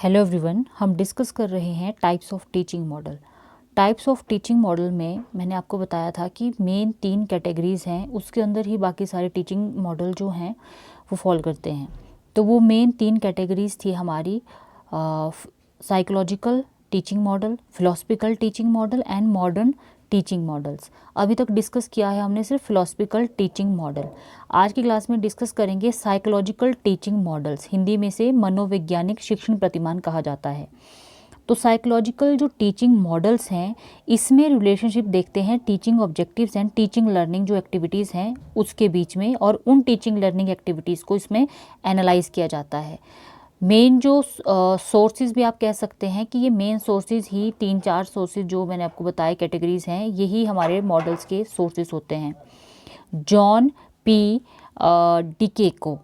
Hello everyone, हम discuss कर रहे हैं types of teaching model. Types of teaching model में मैंने आपको बताया था कि मेन 3 कैटेगरीज हैं, उसके अंदर ही बाकी सारे टीचिंग मॉडल जो हैं वो फॉल करते हैं। तो वो मेन 3 कैटेगरीज थी हमारी psychological teaching model, philosophical teaching model and modern teaching models. अभी तक डिस्कस किया है हमने सिर्फ फिलोसफिकल टीचिंग मॉडल। आज की क्लास में डिस्कस करेंगे साइकोलॉजिकल टीचिंग मॉडल्स, हिंदी में से मनोवैज्ञानिक शिक्षण प्रतिमान कहा जाता है। तो साइकोलॉजिकल जो टीचिंग मॉडल्स हैं, इसमें रिलेशनशिप देखते हैं teaching objectives and teaching learning जो एक्टिविटीज़ हैं उसके बीच में, और उन टीचिंग लर्निंग एक्टिविटीज़ को इसमें एनालाइज किया जाता है। मेन जो सोर्सेज भी आप कह सकते हैं कि ये मेन सोर्सेज ही 3-4 सोर्सेज जो मैंने आपको बताए कैटेगरीज हैं, यही हमारे मॉडल्स के सोर्सेज होते हैं। जॉन पी डिकेको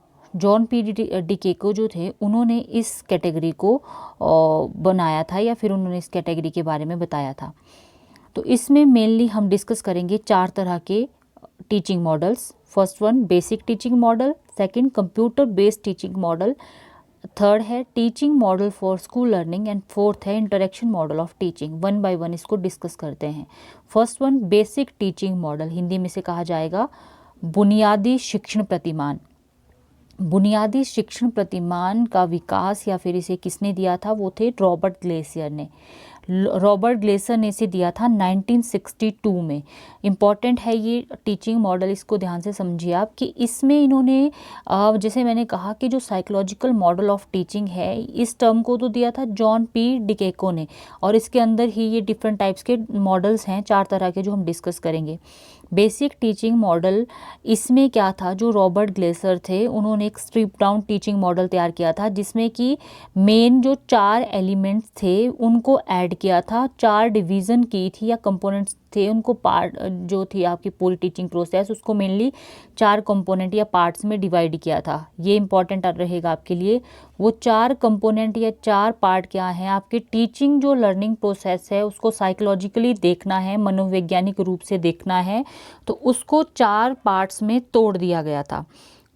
जो थे, उन्होंने इस कैटेगरी को बनाया था या फिर उन्होंने इस कैटेगरी के बारे में बताया था। तो इसमें मेनली हम डिस्कस करेंगे 4 तरह के teaching models. First one basic teaching model, second computer based teaching model, third है teaching model for school learning and fourth है interaction model of teaching. One by one इसको डिस्कस करते हैं। First one basic teaching model, Hindi में से कहा जाएगा बुनियादी शिक्षण प्रतिमान। बुनियादी शिक्षण प्रतिमान का विकास या फिर इसे किसने दिया था, वो थे रॉबर्ट ग्लेसियर ने। रॉबर्ट ग्लेसर ने इसे दिया था 1962 में। इम्पॉर्टेंट है ये टीचिंग मॉडल, इसको ध्यान से समझिए आप कि इसमें इन्होंने जैसे मैंने कहा कि जो साइकोलॉजिकल मॉडल ऑफ टीचिंग है, इस टर्म को तो दिया था जॉन पी डिकेको ने, और इसके अंदर ही ये डिफरेंट टाइप्स के मॉडल्स हैं 4 तरह के जो हम डिस्कस करेंगे। बेसिक टीचिंग मॉडल, इसमें क्या था, जो रॉबर्ट ग्लेसर थे उन्होंने एक स्ट्रिप डाउन टीचिंग मॉडल तैयार किया था, जिसमें कि मेन जो 4 एलिमेंट्स थे उनको ऐड किया था, 4 डिवीज़न की थी या कंपोनेंट्स थे, उनको पार्ट जो थी आपकी पूरी टीचिंग प्रोसेस, उसको मेनली 4 कंपोनेंट या पार्ट्स में डिवाइड किया था। ये इंपॉर्टेंट रहेगा आपके लिए। वो 4 कंपोनेंट या 4 पार्ट क्या हैं, आपकी टीचिंग जो लर्निंग प्रोसेस है उसको साइकोलॉजिकली देखना है, मनोवैज्ञानिक रूप से देखना है, तो उसको 4 पार्ट्स में तोड़ दिया गया था।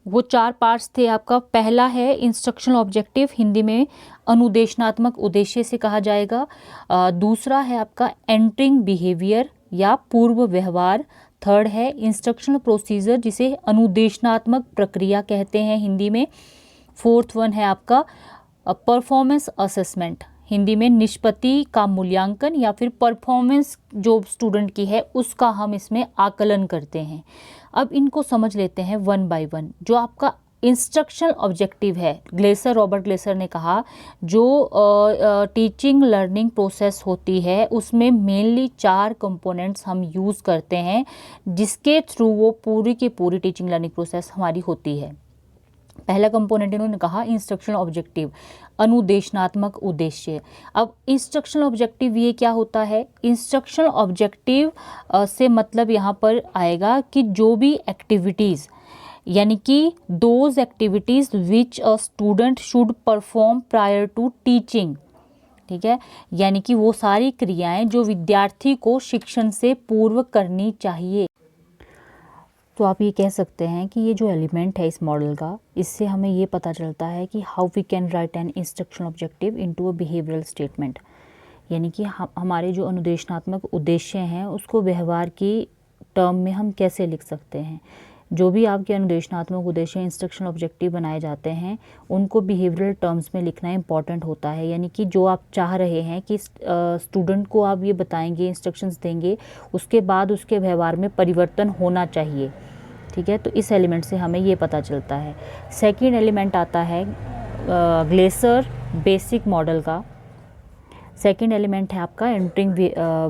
वो 4 पार्ट्स थे आपका, पहला है इंस्ट्रक्शनल ऑब्जेक्टिव, हिंदी में अनुदेशनात्मक उद्देश्य से कहा जाएगा। दूसरा है आपका एंटरिंग बिहेवियर या पूर्व व्यवहार। थर्ड है इंस्ट्रक्शनल प्रोसीजर, जिसे अनुदेशनात्मक प्रक्रिया कहते हैं हिंदी में। फोर्थ वन है आपका परफॉर्मेंस असेसमेंट, हिंदी में निष्पत्ति का मूल्यांकन या फिर परफॉर्मेंस जो स्टूडेंट की है उसका हम इसमें आकलन करते हैं। अब इनको समझ लेते हैं वन बाय वन। जो आपका इंस्ट्रक्शनल ऑब्जेक्टिव है, रॉबर्ट ग्लेसर ने कहा, जो टीचिंग लर्निंग प्रोसेस होती है उसमें मेनली 4 कंपोनेंट्स हम यूज़ करते हैं, जिसके थ्रू वो पूरी की पूरी टीचिंग लर्निंग प्रोसेस हमारी होती है। पहला कंपोनेंट इन्होंने कहा इंस्ट्रक्शनल ऑब्जेक्टिव, अनुदेशनात्मक उद्देश्य। अब इंस्ट्रक्शनल ऑब्जेक्टिव ये क्या होता है, इंस्ट्रक्शनल ऑब्जेक्टिव से मतलब यहाँ पर आएगा कि जो भी एक्टिविटीज़, यानी कि those activities which a student should perform prior to teaching, ठीक है, यानी कि वो सारी क्रियाएं जो विद्यार्थी को शिक्षण से पूर्व करनी चाहिए। तो आप ये कह सकते हैं कि ये जो एलिमेंट है इस मॉडल का, इससे हमें ये पता चलता है कि how we can write an instructional objective into a behavioural statement, यानी कि हमारे जो अनुदेशनात्मक उद्देश्य हैं उसको व्यवहार की टर्म में हम कैसे लिख सकते हैं। जो भी आपके अनुदेशनात्मक उद्देश्य इंस्ट्रक्शनल ऑब्जेक्टिव बनाए जाते हैं, उनको बिहेवियरल टर्म्स में लिखना इंपॉर्टेंट होता है, यानी कि जो आप चाह रहे हैं कि स्टूडेंट को आप ये बताएंगे, इंस्ट्रक्शंस देंगे, उसके बाद उसके व्यवहार में परिवर्तन होना चाहिए, ठीक है। तो इस एलिमेंट से हमें ये पता चलता है। सेकंड एलिमेंट आता है ग्लेसर बेसिक मॉडल का। सेकंड एलिमेंट है आपका एंटरिंग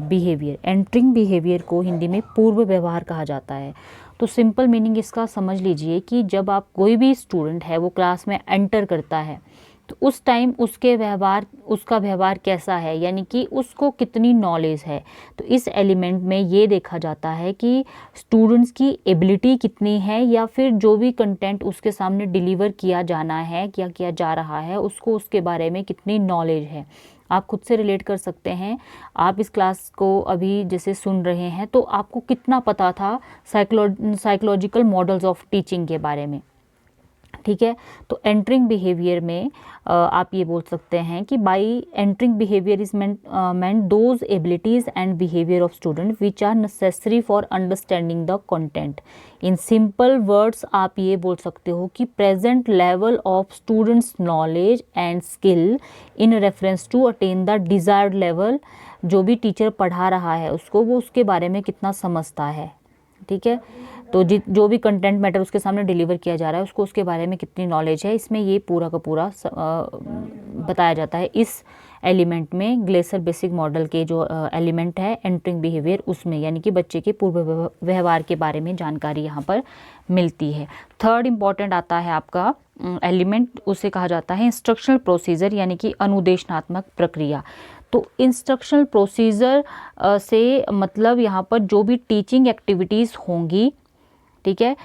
बिहेवियर। एंटरिंग बिहेवियर को हिंदी में पूर्व व्यवहार कहा जाता है। तो सिंपल मीनिंग इसका समझ लीजिए कि जब आप कोई भी स्टूडेंट है वो क्लास में एंटर करता है, तो उस टाइम उसका व्यवहार कैसा है, यानी कि उसको कितनी नॉलेज है। तो इस एलिमेंट में ये देखा जाता है कि स्टूडेंट्स की एबिलिटी कितनी है, या फिर जो भी कंटेंट उसके सामने डिलीवर किया जाना है, क्या किया जा रहा है, उसको उसके बारे में कितनी नॉलेज है। आप खुद से रिलेट कर सकते हैं। आप इस क्लास को अभी जैसे सुन रहे हैं, तो आपको कितना पता था साइकोलॉजिकल मॉडल्स ऑफ टीचिंग के बारे में। ठीक है। तो एंटरिंग बिहेवियर में आप ये बोल सकते हैं कि by entering behaviour is meant those abilities and behaviour of student which are necessary for understanding the content. In simple words आप ये बोल सकते हो कि present level of students knowledge and skill in reference to attain the desired level. जो भी teacher पढ़ा रहा है उसको, वो उसके बारे में कितना समझता है, ठीक है। तो जो भी कंटेंट मैटर उसके सामने डिलीवर किया जा रहा है उसको उसके बारे में कितनी नॉलेज है, इसमें ये पूरा का पूरा बताया जाता है इस एलिमेंट में। ग्लेसर बेसिक मॉडल के जो एलिमेंट है एंटरिंग बिहेवियर, उसमें यानी कि बच्चे के पूर्व व्यवहार के बारे में जानकारी यहाँ पर मिलती है। थर्ड इम्पॉर्टेंट आता है आपका एलिमेंट, उसे कहा जाता है इंस्ट्रक्शनल प्रोसीजर यानी कि अनुदेशनात्मक प्रक्रिया। तो इंस्ट्रक्शनल प्रोसीजर से मतलब यहाँ पर जो भी टीचिंग एक्टिविटीज़ होंगी, ठीक है,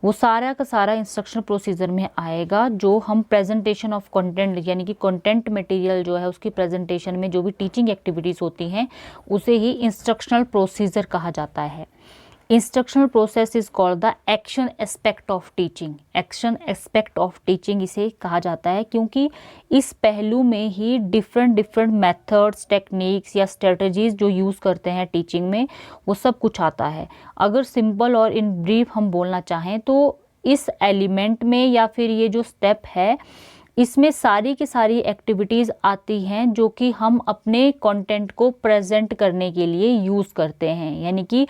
वो सारा का सारा इंस्ट्रक्शनल प्रोसीजर में आएगा। जो हम प्रेजेंटेशन ऑफ कंटेंट यानी कि कंटेंट मटेरियल जो है उसकी प्रेजेंटेशन में जो भी टीचिंग एक्टिविटीज़ होती हैं उसे ही इंस्ट्रक्शनल प्रोसीजर कहा जाता है। Instructional process is called the action aspect of teaching. Action aspect of teaching इसे कहा जाता है क्योंकि इस पहलू में ही डिफरेंट मेथड्स, टेक्निक्स या स्ट्रेटजीज जो यूज़ करते हैं टीचिंग में, वो सब कुछ आता है। अगर सिंपल और इन ब्रीफ हम बोलना चाहें तो इस एलिमेंट में या फिर ये जो स्टेप है इसमें सारी की सारी एक्टिविटीज़ आती हैं जो कि हम अपने कंटेंट को प्रेजेंट करने के लिए यूज़ करते हैं। यानी कि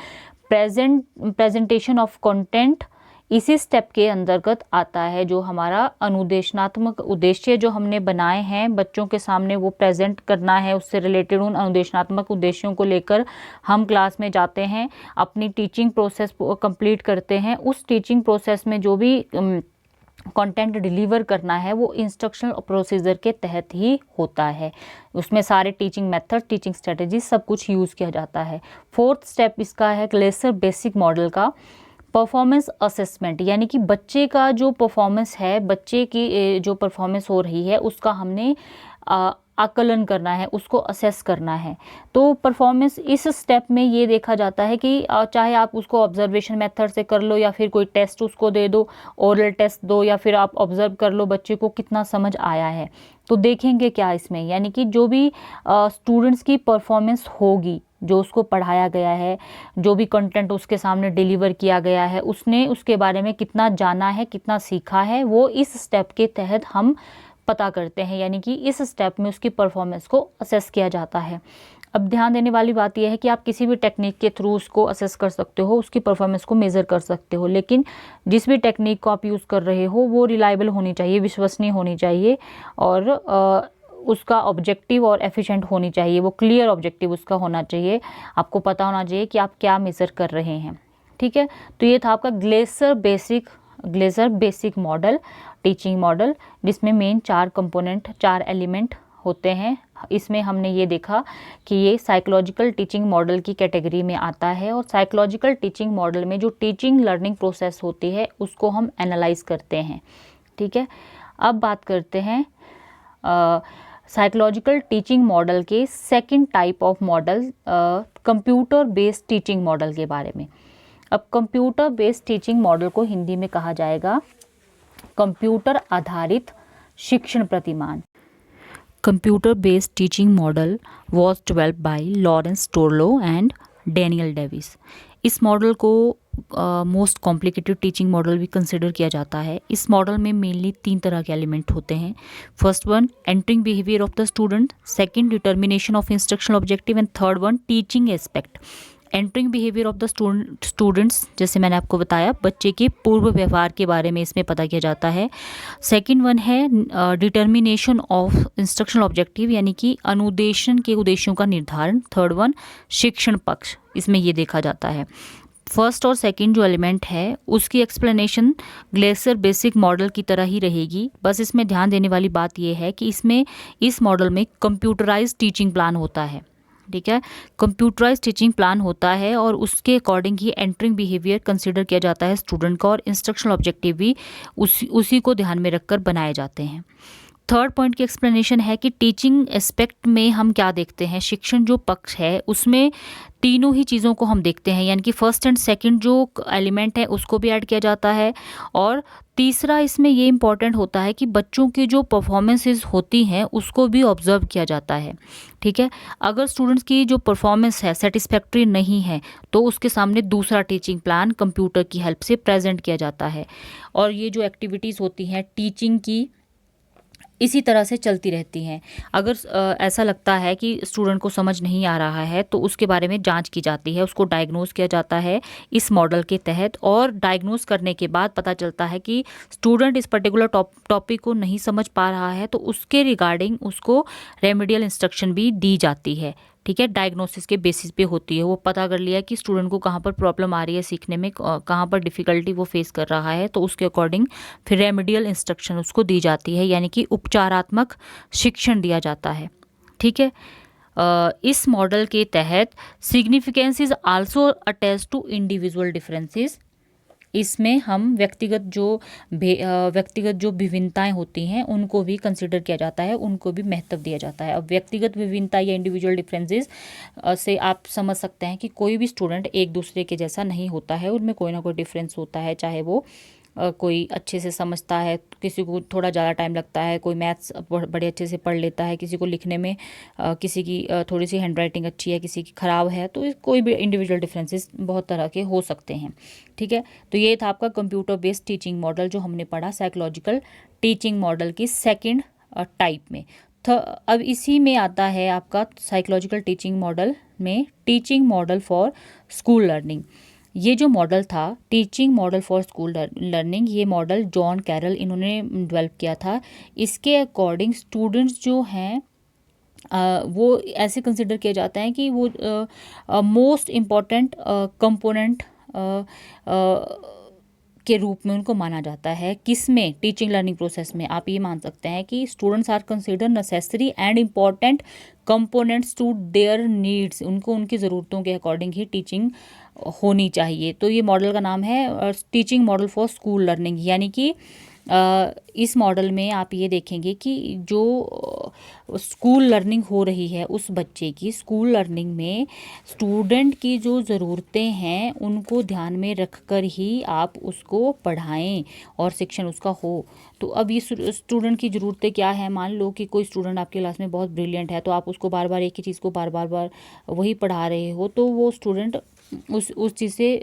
प्रेजेंटेशन ऑफ कंटेंट इसी स्टेप के अंतर्गत आता है। जो हमारा अनुदेशनात्मक उद्देश्य जो हमने बनाए हैं बच्चों के सामने वो प्रेजेंट करना है, उससे रिलेटेड उन अनुदेशनात्मक उद्देश्यों को लेकर हम क्लास में जाते हैं, अपनी टीचिंग प्रोसेस कंप्लीट करते हैं। उस टीचिंग प्रोसेस में जो भी कंटेंट डिलीवर करना है वो इंस्ट्रक्शनल प्रोसीजर के तहत ही होता है। उसमें सारे टीचिंग मेथड, टीचिंग स्ट्रेटजी सब कुछ यूज़ किया जाता है। फोर्थ स्टेप इसका है ग्लेसर बेसिक मॉडल का परफॉर्मेंस असेसमेंट, यानी कि बच्चे का जो परफॉर्मेंस है, बच्चे की जो परफॉर्मेंस हो रही है उसका हमने आकलन करना है, उसको असेस करना है। तो परफॉर्मेंस इस स्टेप में ये देखा जाता है कि चाहे आप उसको ऑब्जर्वेशन मेथड से कर लो या फिर कोई टेस्ट उसको दे दो, ओरल टेस्ट दो, या फिर आप ऑब्जर्व कर लो बच्चे को कितना समझ आया है। तो देखेंगे क्या इसमें, यानी कि जो भी स्टूडेंट्स की परफॉर्मेंस होगी, जो उसको पढ़ाया गया है, जो भी कंटेंट उसके सामने डिलीवर किया गया है, उसने उसके बारे में कितना जाना है, कितना सीखा है, वो इस स्टेप के तहत हम पता करते हैं। यानी कि इस स्टेप में उसकी परफॉर्मेंस को असेस किया जाता है। अब ध्यान देने वाली बात यह है कि आप किसी भी टेक्निक के थ्रू उसको असेस कर सकते हो, उसकी परफॉर्मेंस को मेज़र कर सकते हो, लेकिन जिस भी टेक्निक को आप यूज़ कर रहे हो वो रिलायबल होनी चाहिए, विश्वसनीय होनी चाहिए, और उसका ऑब्जेक्टिव और एफिशिएंट होनी चाहिए। वो क्लियर ऑब्जेक्टिव उसका होना चाहिए, आपको पता होना चाहिए कि आप क्या मेज़र कर रहे हैं, ठीक है। तो ये था आपका Glaser basic model, teaching model, जिसमें मेन 4 कंपोनेंट, 4 एलिमेंट होते हैं। इसमें हमने ये देखा कि ये साइकोलॉजिकल टीचिंग मॉडल की कैटेगरी में आता है, और साइकोलॉजिकल टीचिंग मॉडल में जो टीचिंग लर्निंग प्रोसेस होती है उसको हम एनालाइज करते हैं, ठीक है। अब बात करते हैं साइकोलॉजिकल टीचिंग मॉडल के second type of model, computer based teaching model के बारे में। अब कंप्यूटर बेस्ड टीचिंग मॉडल को हिंदी में कहा जाएगा कंप्यूटर आधारित शिक्षण प्रतिमान। Computer based teaching model was developed by Lawrence Torlo and Daniel Davis. इस मॉडल को मोस्ट कॉम्प्लिकेटेड टीचिंग मॉडल भी कंसिडर किया जाता है। इस मॉडल में मेनली 3 तरह के एलिमेंट होते हैं। First one, entering behaviour of the student, second, determination of instructional objective, and third one, teaching aspect. Entering behaviour of the students, जैसे मैंने आपको बताया, बच्चे के पूर्व व्यवहार के बारे में इसमें पता किया जाता है। सेकंड वन है डिटर्मिनेशन ऑफ इंस्ट्रक्शनल ऑब्जेक्टिव, यानी कि अनुदेशन के उद्देश्यों का निर्धारण। थर्ड वन, शिक्षण पक्ष, इसमें ये देखा जाता है। फर्स्ट और सेकंड जो एलिमेंट है उसकी एक्सप्लेनेशन ग्लेसर बेसिक मॉडल की तरह ही रहेगी, बस इसमें ध्यान देने वाली बात यह है कि इसमें इस मॉडल में कंप्यूटराइज्ड टीचिंग प्लान होता है, ठीक है। कंप्यूटराइज्ड टीचिंग प्लान होता है और उसके अकॉर्डिंग ही एंटरिंग बिहेवियर कंसिडर किया जाता है स्टूडेंट का, और इंस्ट्रक्शनल ऑब्जेक्टिव भी उसी को ध्यान में रखकर बनाए जाते हैं। थर्ड पॉइंट की एक्सप्लेनेशन है कि टीचिंग एस्पेक्ट में हम क्या देखते हैं, शिक्षण जो पक्ष है उसमें तीनों ही चीज़ों को हम देखते हैं, यानी कि फर्स्ट एंड सेकंड जो एलिमेंट है उसको भी ऐड किया जाता है, और तीसरा इसमें ये इम्पॉर्टेंट होता है कि बच्चों की जो परफॉर्मेंसेस होती हैं उसको भी ऑब्जर्व किया जाता है। ठीक है, अगर स्टूडेंट्स की जो परफॉर्मेंस है सेटिस्फैक्ट्री नहीं है तो उसके सामने दूसरा टीचिंग प्लान कंप्यूटर की हेल्प से प्रेजेंट किया जाता है, और ये जो एक्टिविटीज़ होती हैं टीचिंग की इसी तरह से चलती रहती हैं। अगर ऐसा लगता है कि स्टूडेंट को समझ नहीं आ रहा है तो उसके बारे में जांच की जाती है, उसको डायग्नोज किया जाता है इस मॉडल के तहत, और डायग्नोज करने के बाद पता चलता है कि स्टूडेंट इस पर्टिकुलर टॉपिक को नहीं समझ पा रहा है तो उसके रिगार्डिंग उसको रेमेडियल इंस्ट्रक्शन भी दी जाती है। ठीक है, डायग्नोसिस के बेसिस पे होती है, वो पता कर लिया कि स्टूडेंट को कहाँ पर प्रॉब्लम आ रही है सीखने में, कहाँ पर डिफ़िकल्टी वो फेस कर रहा है, तो उसके अकॉर्डिंग फिर रेमेडियल इंस्ट्रक्शन उसको दी जाती है, यानी कि उपचारात्मक शिक्षण दिया जाता है। ठीक है, इस मॉडल के तहत significance is also attach to individual differences. इसमें हम व्यक्तिगत जो विभिन्नताएं होती हैं उनको भी कंसिडर किया जाता है, उनको भी महत्व दिया जाता है। अब व्यक्तिगत विभिन्नता या इंडिविजुअल डिफरेंसेस से आप समझ सकते हैं कि कोई भी स्टूडेंट एक दूसरे के जैसा नहीं होता है, उनमें कोई ना कोई डिफरेंस होता है, चाहे वो कोई अच्छे से समझता है, किसी को थोड़ा ज़्यादा टाइम लगता है, कोई मैथ्स बड़े अच्छे से पढ़ लेता है, किसी को लिखने में किसी की थोड़ी सी हैंडराइटिंग अच्छी है, किसी की ख़राब है, तो कोई भी इंडिविजुअल डिफरेंसेस बहुत तरह के हो सकते हैं। ठीक है, तो ये था आपका कंप्यूटर बेस्ड टीचिंग मॉडल जो हमने पढ़ा साइकोलॉजिकल टीचिंग मॉडल की सेकेंड टाइप में। अब इसी में आता है आपका साइकोलॉजिकल टीचिंग मॉडल में teaching model for school learning. ये जो मॉडल था teaching model for school learning, ये मॉडल जॉन कैरल इन्होंने डेवलप किया था। इसके अकॉर्डिंग स्टूडेंट्स जो हैं वो ऐसे कंसिडर किए जाते हैं कि वो मोस्ट इम्पॉर्टेंट कंपोनेंट के रूप में उनको माना जाता है। किसमें? टीचिंग लर्निंग प्रोसेस में। आप ये मान सकते हैं कि students are consider necessary and important components to their needs, उनको उनकी ज़रूरतों के अकॉर्डिंग ही टीचिंग होनी चाहिए। तो ये मॉडल का नाम है teaching model for school learning, यानी कि इस मॉडल में आप ये देखेंगे कि जो स्कूल लर्निंग हो रही है उस बच्चे की स्कूल लर्निंग में स्टूडेंट की जो ज़रूरतें हैं उनको ध्यान में रखकर ही आप उसको पढ़ाएं और शिक्षण उसका हो। तो अब ये स्टूडेंट की ज़रूरतें क्या है, मान लो कि कोई स्टूडेंट आपके क्लास में बहुत ब्रिलियंट है तो आप उसको बार बार एक ही चीज़ को बार बार वही पढ़ा रहे हो, तो वो स्टूडेंट उस चीज़ से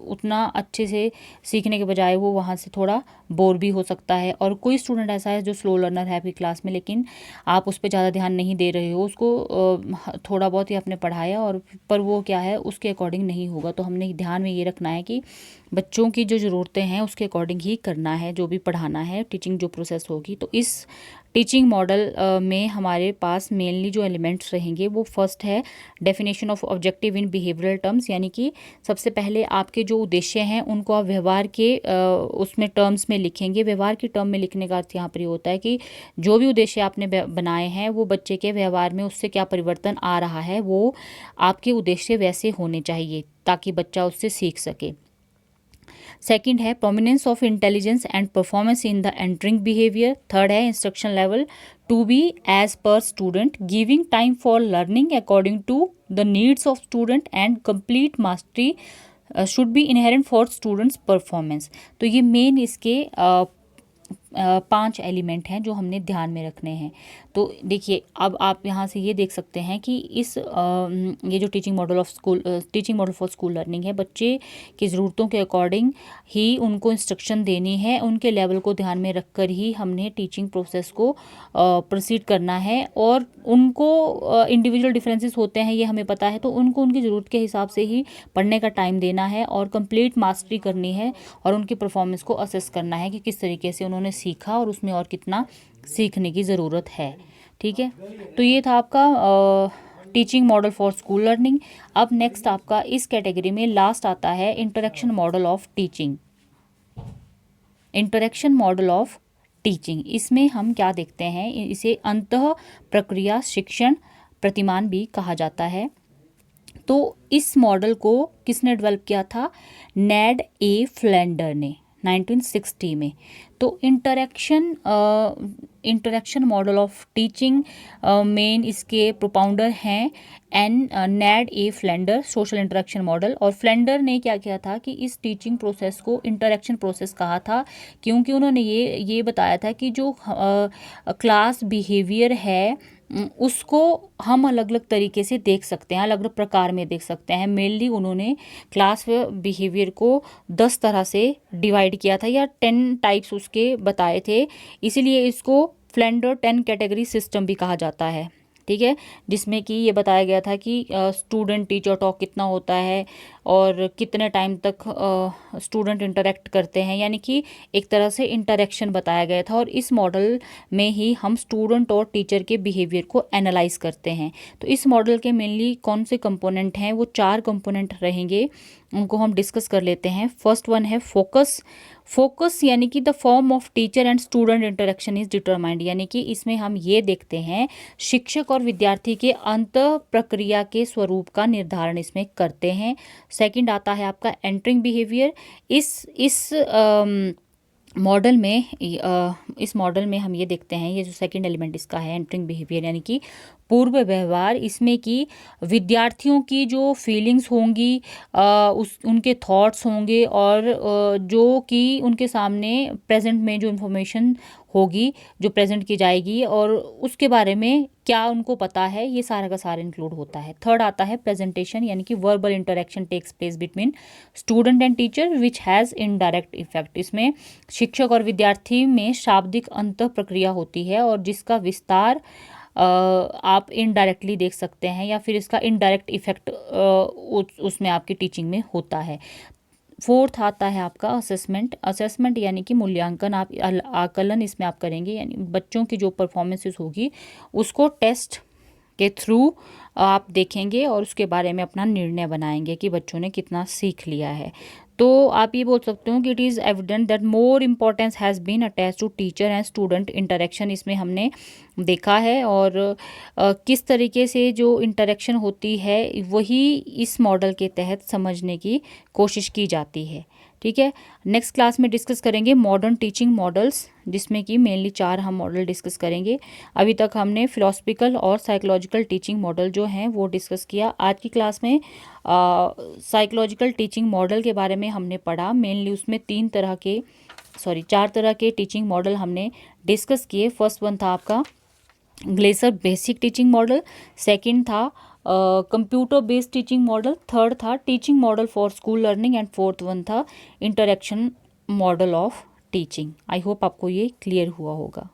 उतना अच्छे से सीखने के बजाय वो वहाँ से थोड़ा बोर भी हो सकता है। और कोई स्टूडेंट ऐसा है जो स्लो लर्नर है आपकी क्लास में, लेकिन आप उस पर ज़्यादा ध्यान नहीं दे रहे हो, उसको थोड़ा बहुत ही आपने पढ़ाया और पर वो क्या है उसके अकॉर्डिंग नहीं होगा। तो हमने ध्यान में ये रखना है कि बच्चों की जो ज़रूरतें हैं उसके अकॉर्डिंग ही करना है जो भी पढ़ाना है, टीचिंग जो प्रोसेस होगी। तो इस टीचिंग मॉडल में हमारे पास मेनली जो एलिमेंट्स रहेंगे वो फर्स्ट है definition of objective in behavioural terms, यानी कि सबसे पहले आपके जो उद्देश्य हैं उनको आप व्यवहार के उसमें टर्म्स में लिखेंगे। व्यवहार के टर्म में लिखने का अर्थ यहाँ पर ये होता है कि जो भी उद्देश्य आपने बनाए हैं वो बच्चे के व्यवहार में उससे क्या परिवर्तन आ रहा है वो आपके उद्देश्य वैसे होने चाहिए ताकि बच्चा उससे सीख सके। सेकंड है prominence of intelligence and performance in the entering behaviour. Third है instruction level to be as per student, giving time for learning according to the needs of student and complete mastery should be inherent for students performance. तो ये main इसके 5 element हैं जो हमने ध्यान में रखने हैं। तो देखिए अब आप यहाँ से ये देख सकते हैं कि ये जो teaching model for school learning है, बच्चे की ज़रूरतों के अकॉर्डिंग ही उनको इंस्ट्रक्शन देनी है, उनके लेवल को ध्यान में रखकर ही हमने टीचिंग प्रोसेस को प्रोसीड करना है। और उनको इंडिविजुअल डिफरेंसेस होते हैं ये हमें पता है, तो उनको उनकी ज़रूरत के हिसाब से ही पढ़ने का टाइम देना है और कंप्लीट मास्टरी करनी है और उनकी परफॉर्मेंस को असेस करना है कि किस तरीके से उन्होंने सीखा और उसमें और कितना सीखने की ज़रूरत है। ठीक है, तो ये था आपका teaching model for school learning. अब नेक्स्ट आपका इस कैटेगरी में लास्ट आता है interaction model of teaching. Interaction model of teaching, इसमें हम क्या देखते हैं, इसे अंतः प्रक्रिया शिक्षण प्रतिमान भी कहा जाता है। तो इस मॉडल को किसने डेवलप किया था? नेड ए फ्लेंडर ने 1960 में। तो तो interaction model of teaching main इसके प्रोपाउंडर हैं नेड ए फ्लेंडर, सोशल इंटरेक्शन मॉडल। और फ्लेंडर ने क्या किया था कि इस टीचिंग प्रोसेस को इंटरेक्शन प्रोसेस कहा था, क्योंकि उन्होंने ये बताया था कि जो क्लास बिहेवियर है उसको हम अलग अलग तरीके से देख सकते हैं, अलग अलग प्रकार में देख सकते हैं। मेनली उन्होंने क्लास बिहेवियर को 10 तरह से डिवाइड किया था या 10 टाइप्स उसके बताए थे, इसीलिए इसको फ्लेंडर 10 कैटेगरी सिस्टम भी कहा जाता है। ठीक है, जिसमें कि ये बताया गया था कि स्टूडेंट टीचर टॉक कितना होता है और कितने टाइम तक स्टूडेंट इंटरेक्ट करते हैं, यानी कि एक तरह से इंटरेक्शन बताया गया था। और इस मॉडल में ही हम स्टूडेंट और टीचर के बिहेवियर को एनालाइज करते हैं। तो इस मॉडल के मेनली कौन से कंपोनेंट हैं, वो 4 कंपोनेंट रहेंगे, उनको हम डिस्कस कर लेते हैं। फर्स्ट वन है फोकस यानी कि the form of teacher and student interaction is determined, यानी कि इसमें हम ये देखते हैं शिक्षक और विद्यार्थी के अंत प्रक्रिया के स्वरूप का निर्धारण इसमें करते हैं। सेकंड आता है आपका एंटरिंग बिहेवियर। इस मॉडल में हम ये देखते हैं, ये जो सेकंड एलिमेंट इसका है एंटरिंग बिहेवियर यानी कि पूर्व व्यवहार, इसमें कि विद्यार्थियों की जो फीलिंग्स होंगी, उनके थॉट्स होंगे और जो कि उनके सामने प्रेजेंट में जो इन्फॉर्मेशन होगी जो प्रेजेंट की जाएगी और उसके बारे में क्या उनको पता है, ये सारा का सारा इंक्लूड होता है। थर्ड आता है प्रेजेंटेशन यानी कि verbal interaction takes place between student and teacher which has indirect effect. इसमें शिक्षक और विद्यार्थी में शाब्दिक अंत प्रक्रिया होती है और जिसका विस्तार आप इनडायरेक्टली देख सकते हैं या फिर इसका इनडायरेक्ट इफेक्ट उसमें आपकी टीचिंग में होता है। फोर्थ आता है आपका असेसमेंट यानी कि मूल्यांकन, आप आकलन इसमें आप करेंगे, यानी बच्चों की जो परफॉर्मेंसेस होगी उसको टेस्ट के थ्रू आप देखेंगे और उसके बारे में अपना निर्णय बनाएंगे कि बच्चों ने कितना सीख लिया है। तो आप ये बोल सकते हो कि it is evident that more importance has been attach to teacher and student interaction, इसमें हमने देखा है। और किस तरीके से जो इंटरेक्शन होती है वही इस मॉडल के तहत समझने की कोशिश की जाती है। ठीक है, नेक्स्ट क्लास में डिस्कस करेंगे मॉडर्न टीचिंग मॉडल्स, जिसमें कि मेनली 4 हम मॉडल डिस्कस करेंगे। अभी तक हमने फिलोसफिकल और साइकोलॉजिकल टीचिंग मॉडल जो हैं वो डिस्कस किया। आज की क्लास में साइकोलॉजिकल टीचिंग मॉडल के बारे में हमने पढ़ा। मेनली उसमें 4 तरह के टीचिंग मॉडल हमने डिस्कस किए। फर्स्ट वन था आपका Glaser basic teaching model, second था computer based teaching model, third था teaching model for school learning and fourth one था interaction model of teaching. I hope आपको ये क्लियर हुआ होगा।